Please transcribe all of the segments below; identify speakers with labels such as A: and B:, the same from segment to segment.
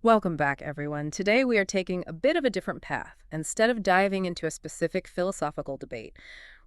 A: Welcome back, everyone. Today we are taking a bit of a different path. Instead of diving into a specific philosophical debate,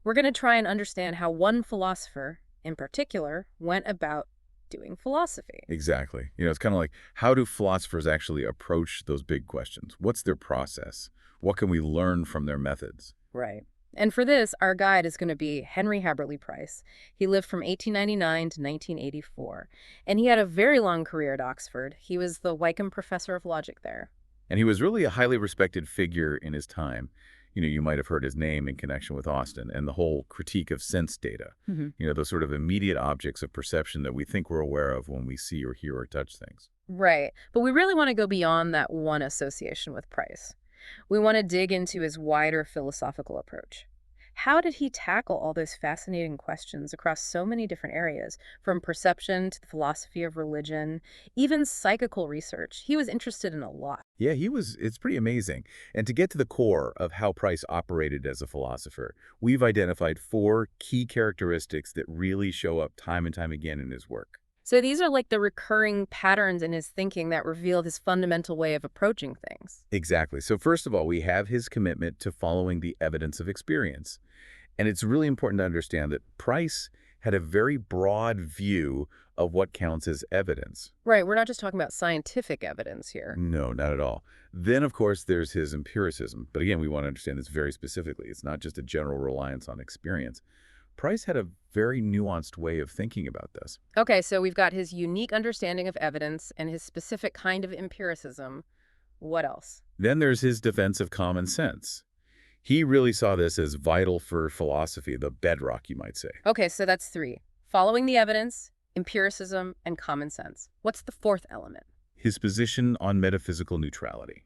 A: we're going to try and understand how one philosopher, in particular, went about doing philosophy.
B: Exactly. It's kind of like, how do philosophers actually approach those big questions? What's their process? What can we learn from their methods?
A: Right. And for this, our guide is going to be Henry Haberly Price. He lived from 1899 to 1984, and he had a very long career at Oxford. He was the Wykeham Professor of Logic there.
B: And he was really a highly respected figure in his time. You might have heard his name in connection with Austin and the whole critique of sense data. Those sort of immediate objects of perception that we think we're aware of when we see or hear or touch things.
A: Right. But we really want to go beyond that one association with Price. We want to dig into his wider philosophical approach. How did he tackle all those fascinating questions across so many different areas, from perception to the philosophy of religion, even psychical research? He was interested in a lot.
B: Yeah, it's pretty amazing. And to get to the core of how Price operated as a philosopher, we've identified four key characteristics that really show up time and time again in his work.
A: So these are like the recurring patterns in his thinking that reveal his fundamental way of approaching things.
B: Exactly. So first of all, we have his commitment to following the evidence of experience. And it's really important to understand that Price had a very broad view of what counts as evidence.
A: Right, we're not just talking about scientific evidence here.
B: No, not at all. Then, of course, there's his empiricism. But again, we want to understand this very specifically. It's not just a general reliance on experience. Price had a very nuanced way of thinking about this.
A: Okay, so we've got his unique understanding of evidence and his specific kind of empiricism. What else?
B: Then there's his defense of common sense. He really saw this as vital for philosophy, the bedrock, you might say.
A: Okay, so that's three. Following the evidence, empiricism, and common sense. What's the fourth element?
B: His position on metaphysical neutrality.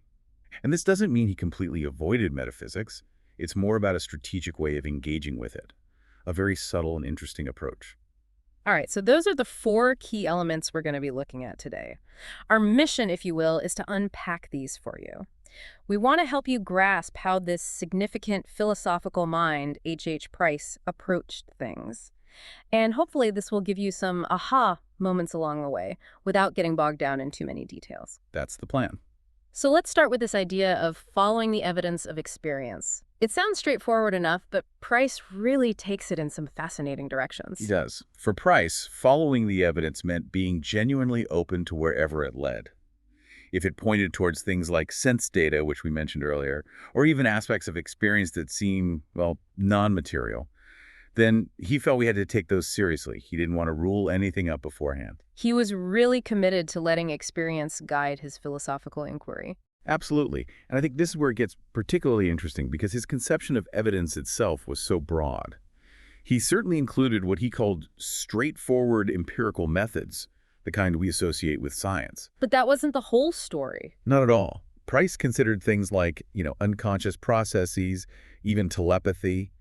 B: And this doesn't mean he completely avoided metaphysics. It's more about a strategic way of engaging with it. A very subtle and interesting approach.
A: All right, so those are the four key elements we're going to be looking at today. Our mission, if you will, is to unpack these for you. We want to help you grasp how this significant philosophical mind, H. Price, approached things. And hopefully this will give you some aha moments along the way without getting bogged down in too many details.
B: That's the plan.
A: So let's start with this idea of following the evidence of experience. It sounds straightforward enough, but Price really takes it in some fascinating directions.
B: He does. For Price, following the evidence meant being genuinely open to wherever it led. If it pointed towards things like sense data, which we mentioned earlier, or even aspects of experience that seem, well, non-material, then he felt we had to take those seriously. He didn't want to rule anything up beforehand.
A: He was really committed to letting experience guide his philosophical inquiry.
B: Absolutely. And I think this is where it gets particularly interesting because his conception of evidence itself was so broad. He certainly included what he called straightforward empirical methods, the kind we associate with science.
A: But that wasn't the whole story.
B: Not at all. Price considered things like, unconscious processes, even telepathy.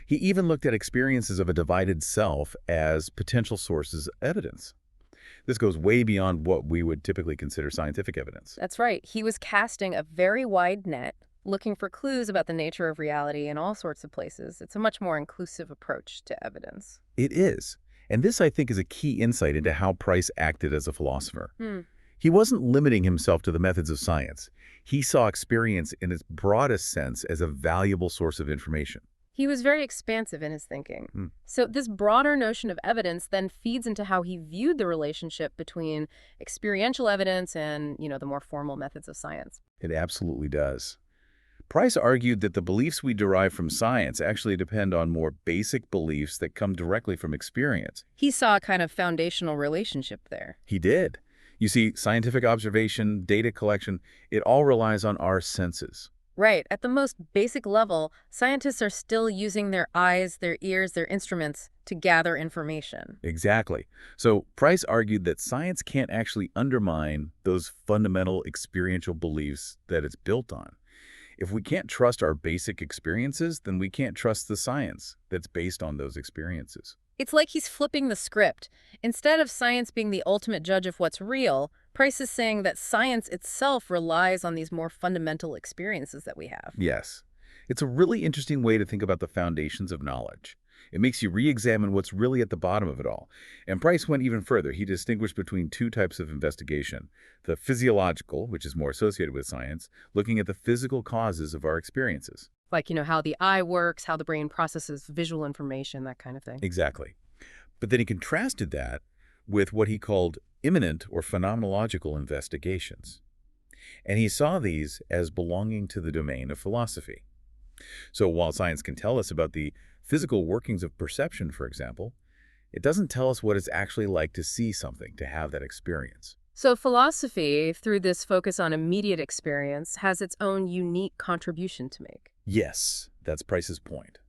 B: He even looked at experiences of a divided self as potential sources of evidence. This goes way beyond what we would typically consider scientific evidence.
A: That's right. He was casting a very wide net, looking for clues about the nature of reality in all sorts of places. It's a much more inclusive approach to evidence.
B: It is. And this, I think, is a key insight into how Price acted as a philosopher.
A: Hmm.
B: He wasn't limiting himself to the methods of science. He saw experience in its broadest sense as a valuable source of information.
A: He was very expansive in his thinking. So this broader notion of evidence then feeds into how he viewed the relationship between experiential evidence and, the more formal methods of science.
B: It absolutely does. Price argued that the beliefs we derive from science actually depend on more basic beliefs that come directly from experience.
A: He saw a kind of foundational relationship there.
B: He did. You see, scientific observation, data collection, it all relies on our senses.
A: Right. At the most basic level, scientists are still using their eyes, their ears, their instruments to gather information.
B: Exactly. So Price argued that science can't actually undermine those fundamental experiential beliefs that it's built on. If we can't trust our basic experiences, then we can't trust the science that's based on those experiences.
A: It's like he's flipping the script. Instead of science being the ultimate judge of what's real, Price is saying that science itself relies on these more fundamental experiences that we have.
B: Yes. It's a really interesting way to think about the foundations of knowledge. It makes you re-examine what's really at the bottom of it all. And Price went even further. He distinguished between two types of investigation. The physiological, which is more associated with science, looking at the physical causes of our experiences.
A: Like, how the eye works, how the brain processes visual information, that kind of thing.
B: Exactly. But then he contrasted that with what he called immanent or phenomenological investigations. And he saw these as belonging to the domain of philosophy. So while science can tell us about the physical workings of perception, for example, it doesn't tell us what it's actually like to see something, to have that experience.
A: So philosophy, through this focus on immediate experience, has its own unique contribution to make.
B: Yes, that's Price's point.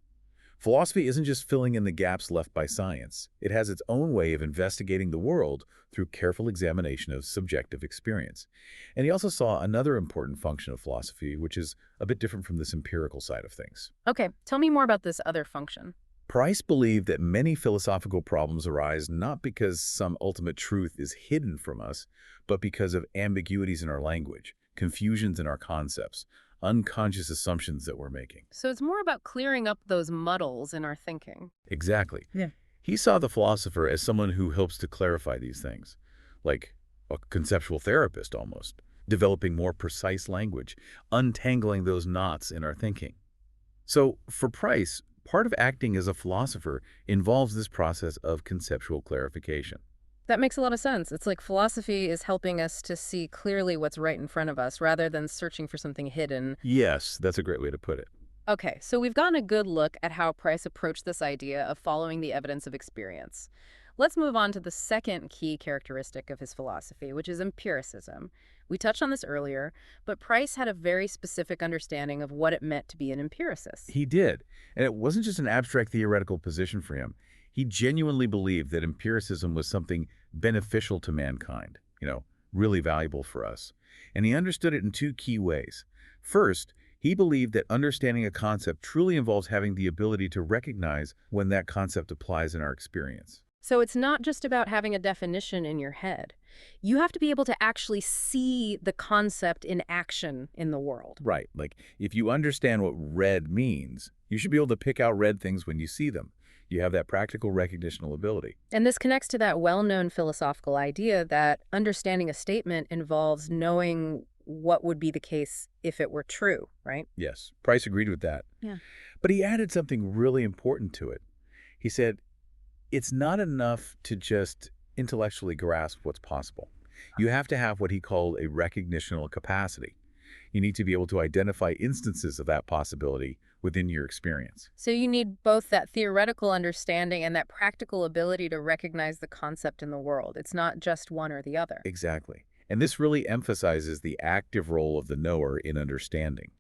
B: Philosophy isn't just filling in the gaps left by science. It has its own way of investigating the world through careful examination of subjective experience. And he also saw another important function of philosophy, which is a bit different from this empirical side of things.
A: Okay, tell me more about this other function.
B: Price believed that many philosophical problems arise not because some ultimate truth is hidden from us, but because of ambiguities in our language, confusions in our concepts, unconscious assumptions that we're making.
A: So it's more about clearing up those muddles in our thinking.
B: Exactly.
A: Yeah.
B: He saw the philosopher as someone who helps to clarify these things, like a conceptual therapist almost, developing more precise language, untangling those knots in our thinking. So for Price, part of acting as a philosopher involves this process of conceptual clarification.
A: That makes a lot of sense. It's like philosophy is helping us to see clearly what's right in front of us rather than searching for something hidden.
B: Yes, that's a great way to put it.
A: Okay, so we've gotten a good look at how Price approached this idea of following the evidence of experience. Let's move on to the second key characteristic of his philosophy, which is empiricism. We touched on this earlier, but Price had a very specific understanding of what it meant to be an empiricist.
B: He did. And it wasn't just an abstract theoretical position for him. He genuinely believed that empiricism was something beneficial to mankind, really valuable for us. And he understood it in two key ways. First, he believed that understanding a concept truly involves having the ability to recognize when that concept applies in our experience.
A: So it's not just about having a definition in your head. You have to be able to actually see the concept in action in the world.
B: Right. Like, if you understand what red means, you should be able to pick out red things when you see them. You have that practical recognitional ability.
A: And this connects to that well-known philosophical idea that understanding a statement involves knowing what would be the case if it were true, right?
B: Yes, Price agreed with that.
A: Yeah.
B: But he added something really important to it. He said, it's not enough to just intellectually grasp what's possible. You have to have what he called a recognitional capacity. You need to be able to identify instances of that possibility within your experience.
A: So you need both that theoretical understanding and that practical ability to recognize the concept in the world. It's not just one or the other.
B: Exactly. And this really emphasizes the active role of the knower in understanding.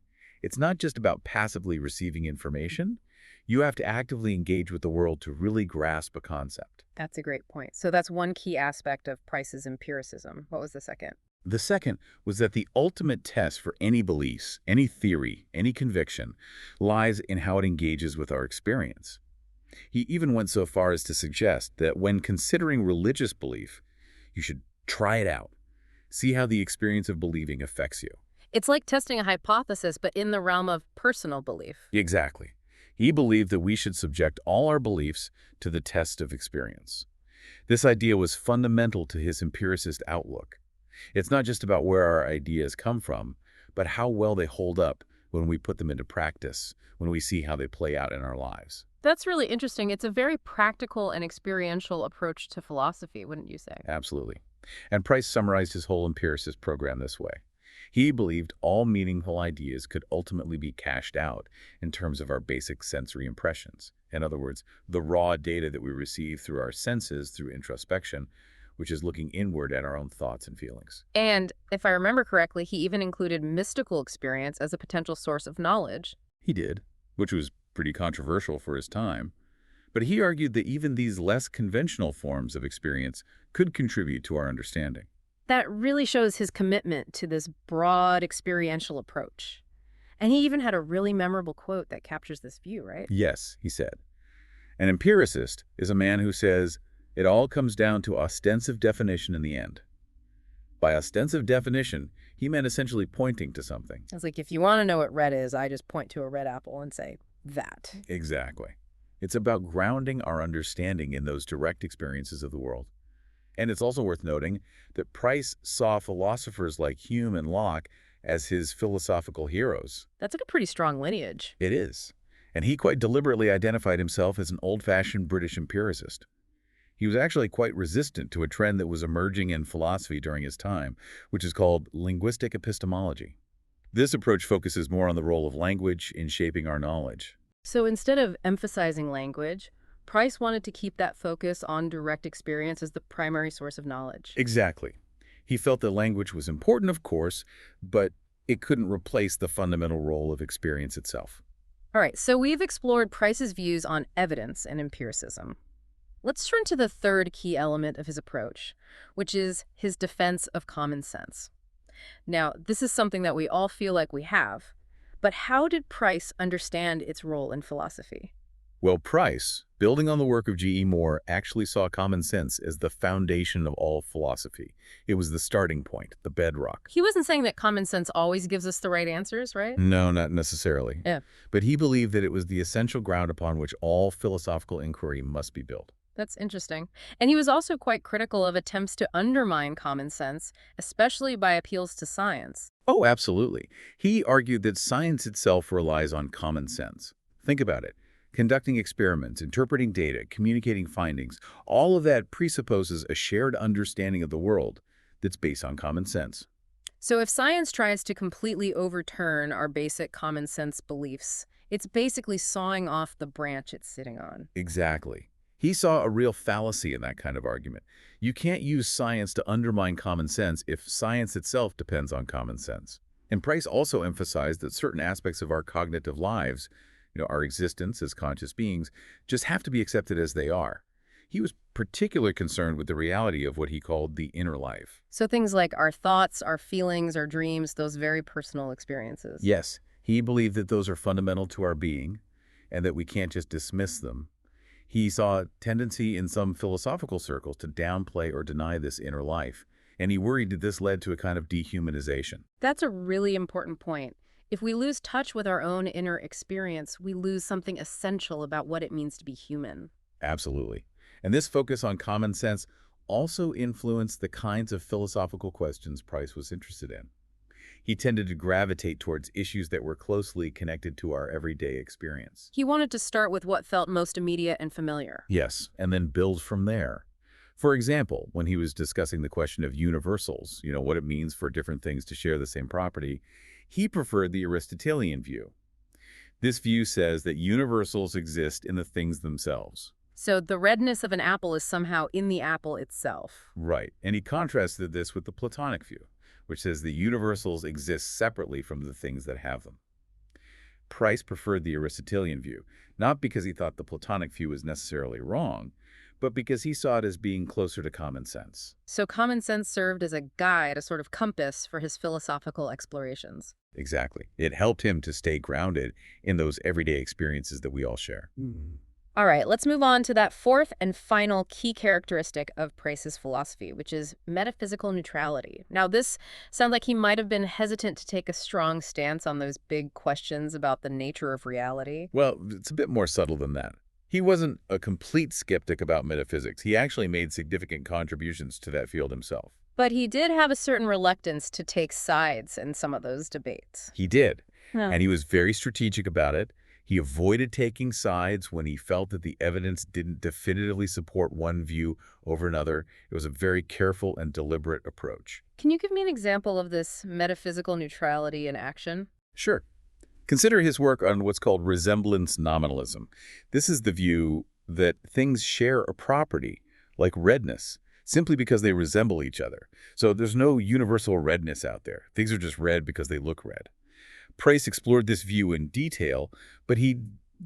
B: It's not just about passively receiving information. You have to actively engage with the world to really grasp a concept.
A: That's a great point. So that's one key aspect of Price's empiricism. What was the second?
B: The second was that the ultimate test for any beliefs, any theory, any conviction, lies in how it engages with our experience. He even went so far as to suggest that when considering religious belief, you should try it out. See how the experience of believing affects you.
A: It's like testing a hypothesis, but in the realm of personal belief.
B: Exactly. He believed that we should subject all our beliefs to the test of experience. This idea was fundamental to his empiricist outlook. It's not just about where our ideas come from, but how well they hold up when we put them into practice, when we see how they play out in our lives.
A: That's really interesting. It's a very practical and experiential approach to philosophy, wouldn't you say?
B: Absolutely. And Price summarized his whole empiricist program this way. He believed all meaningful ideas could ultimately be cashed out in terms of our basic sensory impressions. In other words, the raw data that we receive through our senses through introspection, which is looking inward at our own thoughts and feelings.
A: And if I remember correctly, he even included mystical experience as a potential source of knowledge.
B: He did, which was pretty controversial for his time. But he argued that even these less conventional forms of experience could contribute to our understanding.
A: That really shows his commitment to this broad experiential approach. And he even had a really memorable quote that captures this view, right?
B: Yes, he said. An empiricist is a man who says, it all comes down to ostensive definition in the end. By ostensive definition, he meant essentially pointing to something.
A: It's like, if you want to know what red is, I just point to a red apple and say, that.
B: Exactly. It's about grounding our understanding in those direct experiences of the world. And it's also worth noting that Price saw philosophers like Hume and Locke as his philosophical heroes.
A: That's like a pretty strong lineage.
B: It is. And he quite deliberately identified himself as an old-fashioned British empiricist. He was actually quite resistant to a trend that was emerging in philosophy during his time, which is called linguistic epistemology. This approach focuses more on the role of language in shaping our knowledge.
A: So instead of emphasizing language, Price wanted to keep that focus on direct experience as the primary source of knowledge.
B: Exactly. He felt that language was important, of course, but it couldn't replace the fundamental role of experience itself.
A: All right, so we've explored Price's views on evidence and empiricism. Let's turn to the third key element of his approach, which is his defense of common sense. Now, this is something that we all feel like we have, but how did Price understand its role in philosophy?
B: Well, Price, building on the work of G.E. Moore, actually saw common sense as the foundation of all philosophy. It was the starting point, the bedrock.
A: He wasn't saying that common sense always gives us the right answers, right?
B: No, not necessarily.
A: Yeah,
B: But he believed that it was the essential ground upon which all philosophical inquiry must be built.
A: that's interesting. And he was also quite critical of attempts to undermine common sense, especially by appeals to science.
B: Oh, absolutely. He argued that science itself relies on common sense. Think about it. Conducting experiments, interpreting data, communicating findings, all of that presupposes a shared understanding of the world that's based on common sense.
A: So if science tries to completely overturn our basic common sense beliefs, it's basically sawing off the branch it's sitting on.
B: Exactly. He saw a real fallacy in that kind of argument. You can't use science to undermine common sense if science itself depends on common sense. And Price also emphasized that certain aspects of our cognitive lives, our existence as conscious beings, just have to be accepted as they are. He was particularly concerned with the reality of what he called the inner life.
A: So things like our thoughts, our feelings, our dreams, those very personal experiences.
B: Yes, he believed that those are fundamental to our being and that we can't just dismiss them. He saw a tendency in some philosophical circles to downplay or deny this inner life, and he worried that this led to a kind of dehumanization.
A: That's a really important point. If we lose touch with our own inner experience, we lose something essential about what it means to be human.
B: Absolutely. And this focus on common sense also influenced the kinds of philosophical questions Price was interested in. He tended to gravitate towards issues that were closely connected to our everyday experience.
A: He wanted to start with what felt most immediate and familiar.
B: Yes, and then build from there. For example, when he was discussing the question of universals, what it means for different things to share the same property, he preferred the Aristotelian view. This view says that universals exist in the things themselves.
A: So the redness of an apple is somehow in the apple itself.
B: Right, and he contrasted this with the Platonic view, which says the universals exist separately from the things that have them. Price preferred the Aristotelian view, not because he thought the Platonic view was necessarily wrong, but because he saw it as being closer to common sense.
A: So common sense served as a guide, a sort of compass for his philosophical explorations.
B: Exactly. It helped him to stay grounded in those everyday experiences that we all share.
A: All right, let's move on to that fourth and final key characteristic of Price's philosophy, which is metaphysical neutrality. Now, this sounds like he might have been hesitant to take a strong stance on those big questions about the nature of reality.
B: Well, it's a bit more subtle than that. He wasn't a complete skeptic about metaphysics. He actually made significant contributions to that field himself.
A: But he did have a certain reluctance to take sides in some of those debates.
B: He did,
A: Yeah.
B: and he was very strategic about it. He avoided taking sides when he felt that the evidence didn't definitively support one view over another. It was a very careful and deliberate approach.
A: Can you give me an example of this metaphysical neutrality in action?
B: Sure. Consider his work on what's called resemblance nominalism. This is the view that things share a property, like redness, simply because they resemble each other. So there's no universal redness out there. Things are just red because they look red. Price explored this view in detail, but he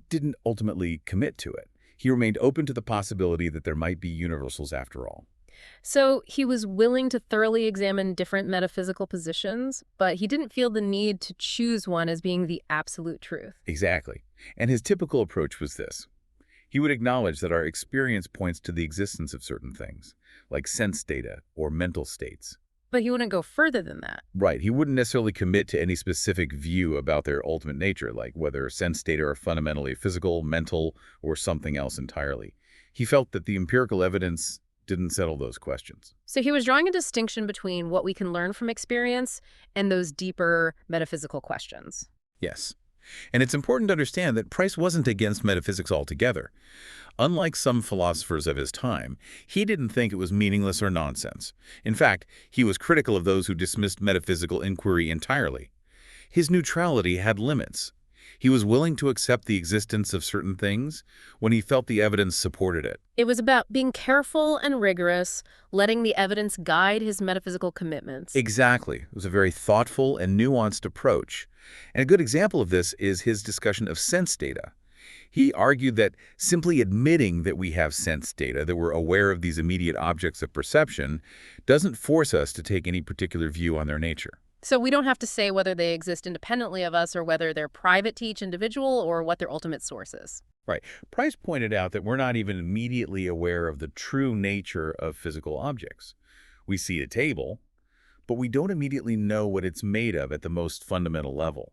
B: didn't ultimately commit to it. He remained open to the possibility that there might be universals after all.
A: So he was willing to thoroughly examine different metaphysical positions, but he didn't feel the need to choose one as being the absolute truth.
B: Exactly. And his typical approach was this. He would acknowledge that our experience points to the existence of certain things, like sense data or mental states.
A: But he wouldn't go further than that.
B: Right. He wouldn't necessarily commit to any specific view about their ultimate nature, like whether sense data are fundamentally physical, mental, or something else entirely. He felt that the empirical evidence didn't settle those questions.
A: So he was drawing a distinction between what we can learn from experience and those deeper metaphysical questions.
B: Yes. And it's important to understand that Price wasn't against metaphysics altogether. Unlike some philosophers of his time, he didn't think it was meaningless or nonsense. In fact, he was critical of those who dismissed metaphysical inquiry entirely. His neutrality had limits. He was willing to accept the existence of certain things when he felt the evidence supported it.
A: It was about being careful and rigorous, letting the evidence guide his metaphysical commitments.
B: Exactly. It was a very thoughtful and nuanced approach. And a good example of this is his discussion of sense data. He argued that simply admitting that we have sense data, that we're aware of these immediate objects of perception, doesn't force us to take any particular view on their nature.
A: So we don't have to say whether they exist independently of us or whether they're private to each individual or what their ultimate source is.
B: Right. Price pointed out that we're not even immediately aware of the true nature of physical objects. We see a table, but we don't immediately know what it's made of at the most fundamental level.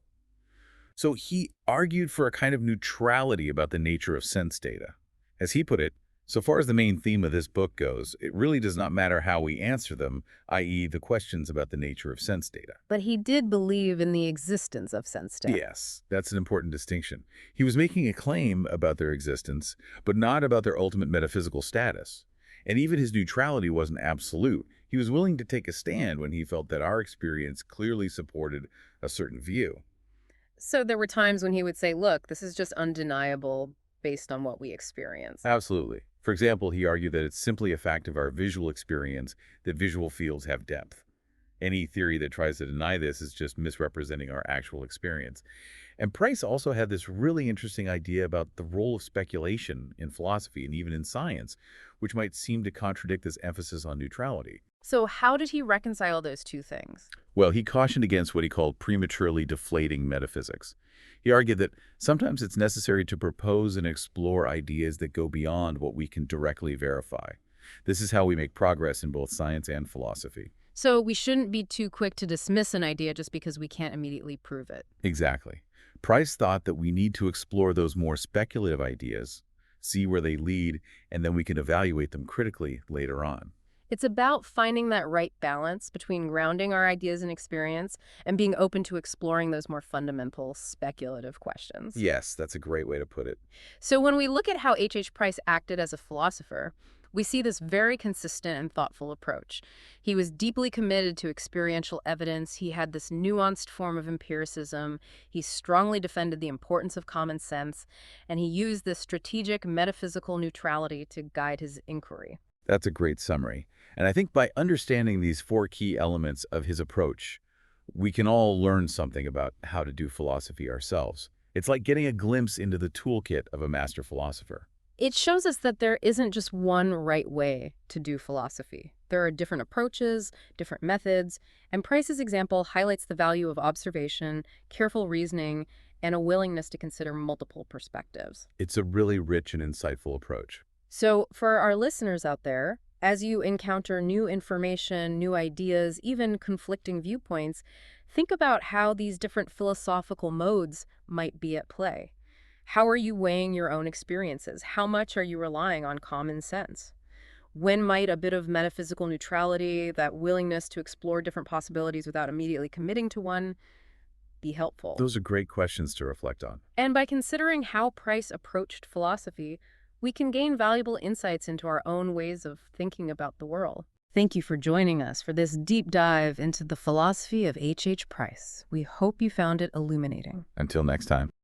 B: So he argued for a kind of neutrality about the nature of sense data. As he put it, so far as the main theme of this book goes, it really does not matter how we answer them, i.e. the questions about the nature of sense data.
A: But he did believe in the existence of sense data.
B: Yes, that's an important distinction. He was making a claim about their existence, but not about their ultimate metaphysical status. And even his neutrality wasn't absolute. He was willing to take a stand when he felt that our experience clearly supported a certain view.
A: So there were times when he would say, look, this is just undeniable based on what we experience.
B: Absolutely. For example, he argued that it's simply a fact of our visual experience that visual fields have depth. Any theory that tries to deny this is just misrepresenting our actual experience. And Price also had this really interesting idea about the role of speculation in philosophy and even in science, which might seem to contradict this emphasis on neutrality.
A: So how did he reconcile those two things?
B: Well, he cautioned against what he called prematurely deflating metaphysics. He argued that sometimes it's necessary to propose and explore ideas that go beyond what we can directly verify. This is how we make progress in both science and philosophy.
A: So we shouldn't be too quick to dismiss an idea just because we can't immediately prove it.
B: Exactly. Price thought that we need to explore those more speculative ideas, see where they lead, and then we can evaluate them critically later on.
A: It's about finding that right balance between grounding our ideas in experience and being open to exploring those more fundamental speculative questions.
B: Yes, that's a great way to put it.
A: So when we look at how H. Price acted as a philosopher, we see this very consistent and thoughtful approach. He was deeply committed to experiential evidence. He had this nuanced form of empiricism. He strongly defended the importance of common sense, and he used this strategic metaphysical neutrality to guide his inquiry.
B: That's a great summary. And I think by understanding these four key elements of his approach, we can all learn something about how to do philosophy ourselves. It's like getting a glimpse into the toolkit of a master philosopher.
A: It shows us that there isn't just one right way to do philosophy. There are different approaches, different methods, and Price's example highlights the value of observation, careful reasoning, and a willingness to consider multiple perspectives.
B: It's a really rich and insightful approach.
A: So for our listeners out there, as you encounter new information, new ideas, even conflicting viewpoints, think about how these different philosophical modes might be at play. How are you weighing your own experiences? How much are you relying on common sense? When might a bit of metaphysical neutrality, that willingness to explore different possibilities without immediately committing to one, be helpful?
B: Those are great questions to reflect on.
A: And by considering how Price approached philosophy, we can gain valuable insights into our own ways of thinking about the world. Thank you for joining us for this deep dive into the philosophy of H. Price. We hope you found it illuminating.
B: Until next time.